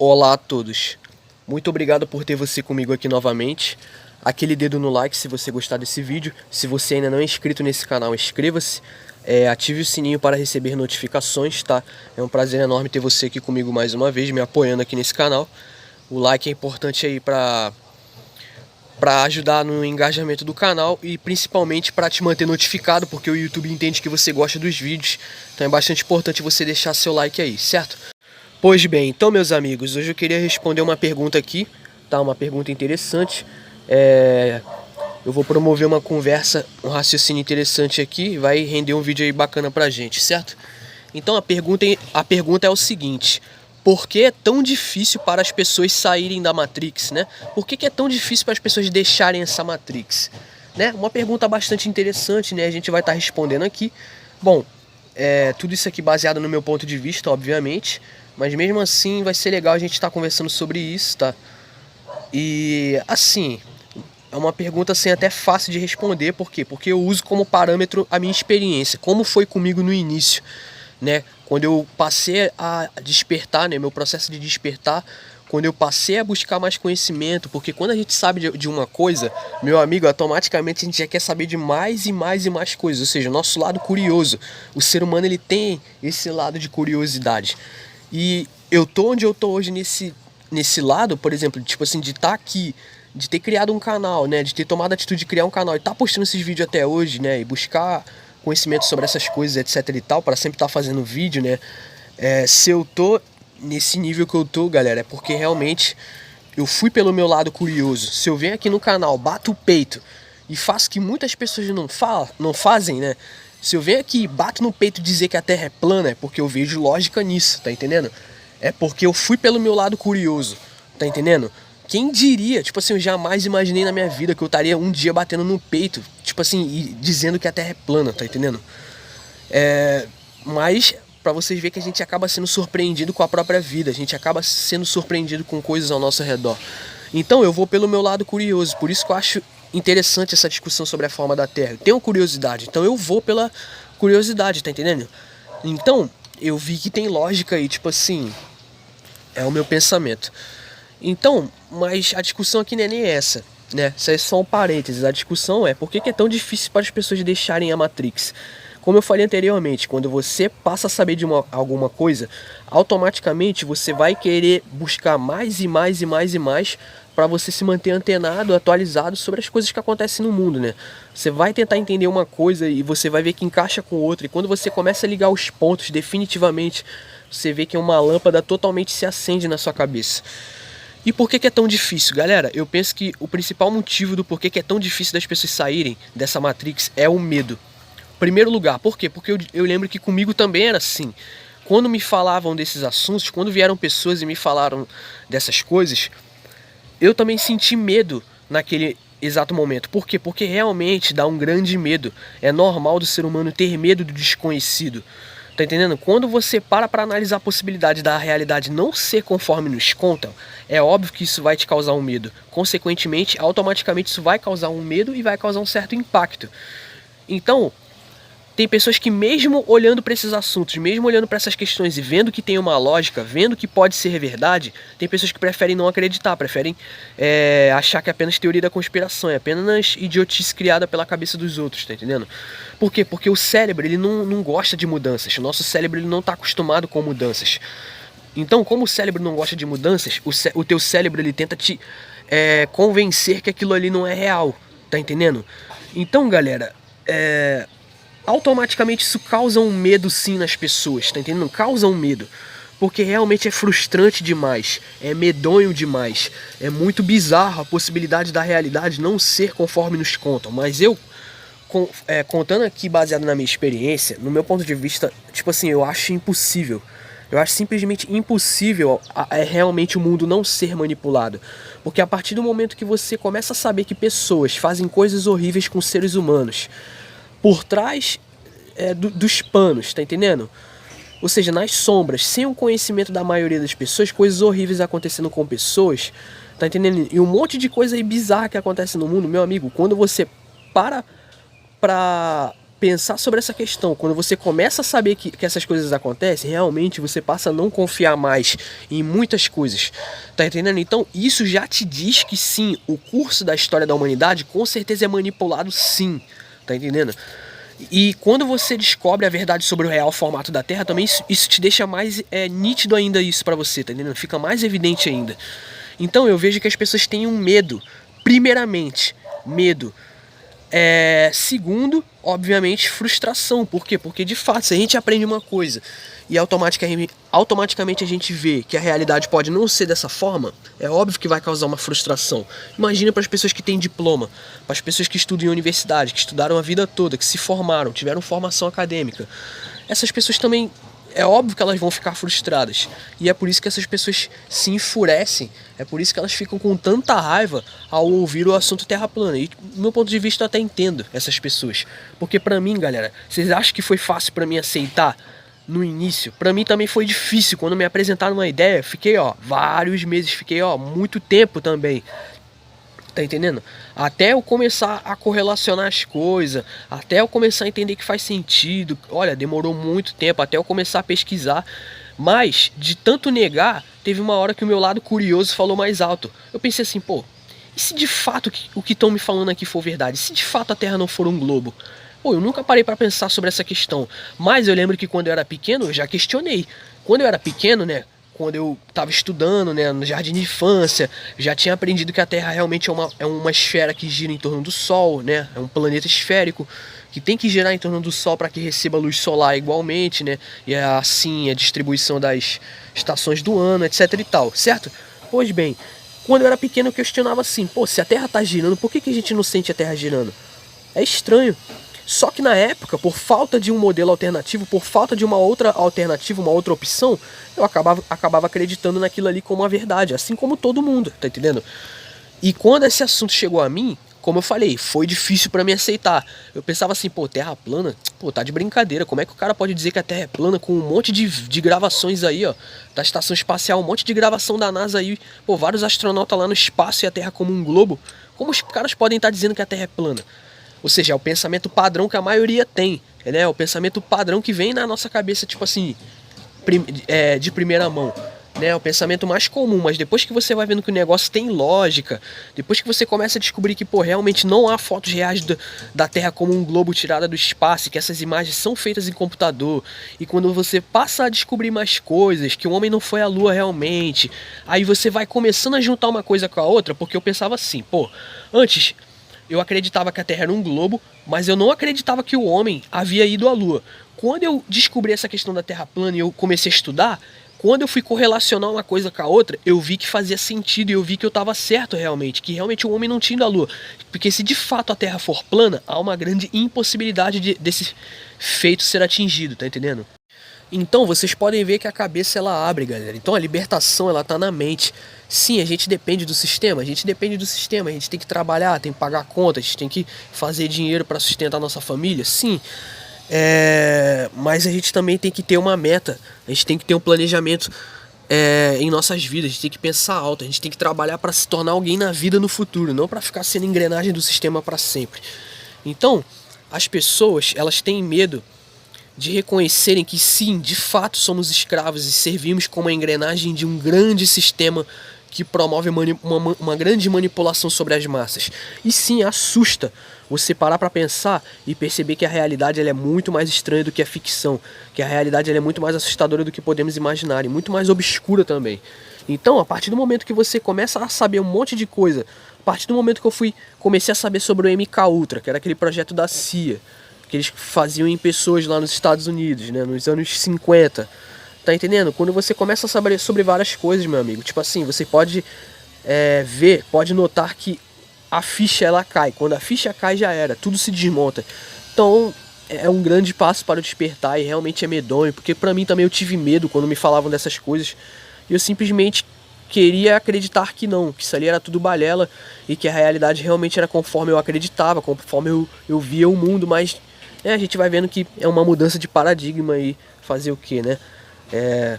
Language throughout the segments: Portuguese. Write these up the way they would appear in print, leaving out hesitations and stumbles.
Olá a todos, muito obrigado por ter você comigo aqui novamente. Aquele dedo no like se você gostar desse vídeo. Se você ainda não é inscrito nesse canal, inscreva-se. Ative o sininho para receber notificações, tá? É um prazer enorme ter você aqui comigo mais uma vez, me apoiando aqui nesse canal. O like é importante aí para ajudar no engajamento do canal e principalmente para te manter notificado, porque o YouTube entende que você gosta dos vídeos. Então é bastante importante você deixar seu like aí, certo? Pois bem, então meus amigos, hoje eu queria responder uma pergunta aqui, tá? Uma pergunta interessante. Eu vou promover uma conversa, um raciocínio interessante aqui, vai render um vídeo aí bacana pra gente, certo? Então a pergunta é o seguinte: por que é tão difícil para as pessoas saírem da Matrix, né? Por que é tão difícil para as pessoas deixarem essa Matrix, né? Uma pergunta bastante interessante, né? A gente vai estar respondendo aqui. Bom, tudo isso aqui baseado no meu ponto de vista, obviamente, mas mesmo assim vai ser legal a gente estar conversando sobre isso, tá? E assim, é uma pergunta assim até fácil de responder. Por quê? Porque eu uso como parâmetro a minha experiência, como foi comigo no início, né? Quando eu passei a despertar, né, meu processo de despertar, quando eu passei a buscar mais conhecimento, porque quando a gente sabe de uma coisa, meu amigo, automaticamente a gente já quer saber de mais e mais e mais coisas, ou seja, o nosso lado curioso. O ser humano, ele tem esse lado de curiosidade. E eu tô onde eu tô hoje nesse lado, por exemplo, tipo assim, de estar aqui, de ter criado um canal, né, de ter tomado a atitude de criar um canal e estar postando esses vídeos até hoje, né, e buscar conhecimento sobre essas coisas, etc e tal, para sempre estar fazendo vídeo, né. Se eu tô nesse nível que eu tô, galera, é porque realmente eu fui pelo meu lado curioso. Se eu venho aqui no canal, bato o peito e faço o que muitas pessoas não fazem, né? Se eu venho aqui e bato no peito e dizer que a Terra é plana, é porque eu vejo lógica nisso, tá entendendo? É porque eu fui pelo meu lado curioso, tá entendendo? Quem diria, tipo assim, eu jamais imaginei na minha vida que eu estaria um dia batendo no peito, tipo assim, e dizendo que a Terra é plana, tá entendendo? Mas pra vocês verem que a gente acaba sendo surpreendido com a própria vida, a gente acaba sendo surpreendido com coisas ao nosso redor. Então eu vou pelo meu lado curioso, por isso que eu acho interessante essa discussão sobre a forma da Terra. Eu tenho curiosidade, então eu vou pela curiosidade, tá entendendo? Então eu vi que tem lógica aí, tipo assim, é o meu pensamento. Então, mas a discussão aqui não é nem essa, né? Isso é só um parênteses. A discussão é por que é tão difícil para as pessoas deixarem a Matrix. Como eu falei anteriormente, quando você passa a saber de alguma coisa, automaticamente você vai querer buscar mais e mais e mais e mais para você se manter antenado, atualizado sobre as coisas que acontecem no mundo, né? Você vai tentar entender uma coisa e você vai ver que encaixa com outra. E quando você começa a ligar os pontos definitivamente, você vê que uma lâmpada totalmente se acende na sua cabeça. E por que é tão difícil, galera? Eu penso que o principal motivo do porquê que é tão difícil das pessoas saírem dessa Matrix é o medo. Primeiro lugar, por quê? Porque eu lembro que comigo também era assim. Quando me falavam desses assuntos, quando vieram pessoas e me falaram dessas coisas, eu também senti medo naquele exato momento. Por quê? Porque realmente dá um grande medo. É normal do ser humano ter medo do desconhecido. Tá entendendo? Quando você para analisar a possibilidade da realidade não ser conforme nos contam, é óbvio que isso vai te causar um medo. Consequentemente, automaticamente isso vai causar um medo e vai causar um certo impacto. Então, tem pessoas que mesmo olhando para esses assuntos, mesmo olhando para essas questões e vendo que tem uma lógica, vendo que pode ser verdade, tem pessoas que preferem não acreditar, preferem achar que é apenas teoria da conspiração, é apenas idiotice criada pela cabeça dos outros, tá entendendo? Por quê? Porque o cérebro, ele não gosta de mudanças, o nosso cérebro ele não está acostumado com mudanças. Então, como o cérebro não gosta de mudanças, o teu cérebro ele tenta te convencer que aquilo ali não é real, tá entendendo? Então, galera, automaticamente isso causa um medo sim nas pessoas, tá entendendo? Causa um medo, porque realmente é frustrante demais, é medonho demais, é muito bizarro a possibilidade da realidade não ser conforme nos contam. Mas eu, contando aqui baseado na minha experiência, no meu ponto de vista, tipo assim, eu acho impossível. Eu acho simplesmente impossível realmente o mundo não ser manipulado. Porque a partir do momento que você começa a saber que pessoas fazem coisas horríveis com seres humanos, por trás dos panos, tá entendendo? Ou seja, nas sombras, sem o conhecimento da maioria das pessoas, coisas horríveis acontecendo com pessoas, tá entendendo? E um monte de coisa aí bizarra que acontece no mundo, meu amigo, quando você para pra pensar sobre essa questão, quando você começa a saber que essas coisas acontecem, realmente você passa a não confiar mais em muitas coisas, tá entendendo? Então isso já te diz que sim, o curso da história da humanidade com certeza é manipulado sim, tá entendendo? E quando você descobre a verdade sobre o real formato da Terra, também isso te deixa mais nítido ainda isso pra você, tá entendendo? Fica mais evidente ainda. Então eu vejo que as pessoas têm um medo, primeiramente, medo. Segundo, obviamente, frustração. Por quê? Porque de fato, se a gente aprende uma coisa e automaticamente a gente vê que a realidade pode não ser dessa forma, é óbvio que vai causar uma frustração. Imagina para as pessoas que têm diploma, para as pessoas que estudam em universidade, que estudaram a vida toda, que se formaram, tiveram formação acadêmica. Essas pessoas também, é óbvio que elas vão ficar frustradas. E é por isso que essas pessoas se enfurecem. É por isso que elas ficam com tanta raiva ao ouvir o assunto Terra plana. E do meu ponto de vista eu até entendo essas pessoas. Porque pra mim, galera, vocês acham que foi fácil pra mim aceitar no início? Pra mim também foi difícil. Quando me apresentaram uma ideia, fiquei vários meses, fiquei muito tempo também. Tá entendendo? Até eu começar a correlacionar as coisas, até eu começar a entender que faz sentido. Olha, demorou muito tempo até eu começar a pesquisar. Mas, de tanto negar, teve uma hora que o meu lado curioso falou mais alto. Eu pensei assim, pô, e se de fato o que estão me falando aqui for verdade? E se de fato a Terra não for um globo? Pô, eu nunca parei pra pensar sobre essa questão. Mas eu lembro que quando eu era pequeno, eu já questionei. Quando eu era pequeno, né, quando eu estava estudando, né, no jardim de infância, já tinha aprendido que a Terra realmente é uma esfera que gira em torno do Sol, né? É um planeta esférico que tem que girar em torno do Sol para que receba luz solar igualmente, né? E é assim a distribuição das estações do ano, etc e tal, certo? Pois bem, quando eu era pequeno eu questionava assim, pô, se a Terra tá girando, por que a gente não sente a Terra girando? É estranho. Só que na época, por falta de um modelo alternativo, por falta de uma outra alternativa, uma outra opção, eu acabava acreditando naquilo ali como uma verdade, assim como todo mundo, tá entendendo? E quando esse assunto chegou a mim, como eu falei, foi difícil pra me aceitar. Eu pensava assim, pô, Terra plana? Pô, tá de brincadeira. Como é que o cara pode dizer que a Terra é plana com um monte de gravações aí, ó, da estação espacial, um monte de gravação da NASA aí, pô, vários astronautas lá no espaço e a Terra como um globo? Como os caras podem estar dizendo que a Terra é plana? Ou seja, é o pensamento padrão que a maioria tem, né? É o pensamento padrão que vem na nossa cabeça, tipo assim, de primeira mão, né? É o pensamento mais comum, mas depois que você vai vendo que o negócio tem lógica, depois que você começa a descobrir que, pô, realmente não há fotos reais da Terra como um globo tirada do espaço, que essas imagens são feitas em computador, e quando você passa a descobrir mais coisas, que o homem não foi à Lua realmente, aí você vai começando a juntar uma coisa com a outra, porque eu pensava assim, pô, antes eu acreditava que a Terra era um globo, mas eu não acreditava que o homem havia ido à Lua. Quando eu descobri essa questão da Terra plana e eu comecei a estudar, quando eu fui correlacionar uma coisa com a outra, eu vi que fazia sentido e eu vi que eu estava certo realmente, que realmente o homem não tinha ido à Lua. Porque se de fato a Terra for plana, há uma grande impossibilidade desse feito ser atingido, tá entendendo? Então vocês podem ver que a cabeça ela abre, galera. Então a libertação ela tá na mente. Sim, a gente depende do sistema, a gente tem que trabalhar, tem que pagar contas, a gente tem que fazer dinheiro para sustentar a nossa família, sim. Mas a gente também tem que ter uma meta, a gente tem que ter um planejamento em nossas vidas, a gente tem que pensar alto, a gente tem que trabalhar para se tornar alguém na vida no futuro, não para ficar sendo engrenagem do sistema para sempre. Então, as pessoas elas têm medo de reconhecerem que sim, de fato somos escravos e servimos como a engrenagem de um grande sistema que promove uma grande manipulação sobre as massas. E sim, assusta você parar para pensar e perceber que a realidade ela é muito mais estranha do que a ficção, que a realidade ela é muito mais assustadora do que podemos imaginar e muito mais obscura também. Então, a partir do momento que você começa a saber um monte de coisa, a partir do momento que eu comecei a saber sobre o MK Ultra, que era aquele projeto da CIA, que eles faziam em pessoas lá nos Estados Unidos, né, nos anos 50. Tá entendendo? Quando você começa a saber sobre várias coisas, meu amigo, tipo assim, você pode pode notar que a ficha ela cai. Quando a ficha cai já era, tudo se desmonta. Então é um grande passo para o despertar e realmente é medonho, porque pra mim também eu tive medo quando me falavam dessas coisas. E eu simplesmente queria acreditar que não, que isso ali era tudo balela e que a realidade realmente era conforme eu acreditava, conforme eu via o mundo, mas a gente vai vendo que é uma mudança de paradigma e fazer o que, né? É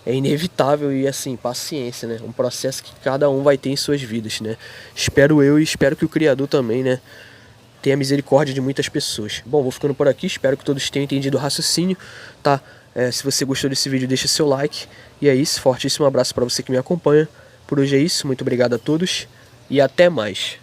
inevitável e assim, paciência, né? Um processo que cada um vai ter em suas vidas, né? Espero eu e espero que o Criador também, né? tenha misericórdia de muitas pessoas. Bom, vou ficando por aqui, espero que todos tenham entendido o raciocínio, tá? Se você gostou desse vídeo, deixa seu like. E é isso, fortíssimo abraço para você que me acompanha. Por hoje é isso, muito obrigado a todos e até mais.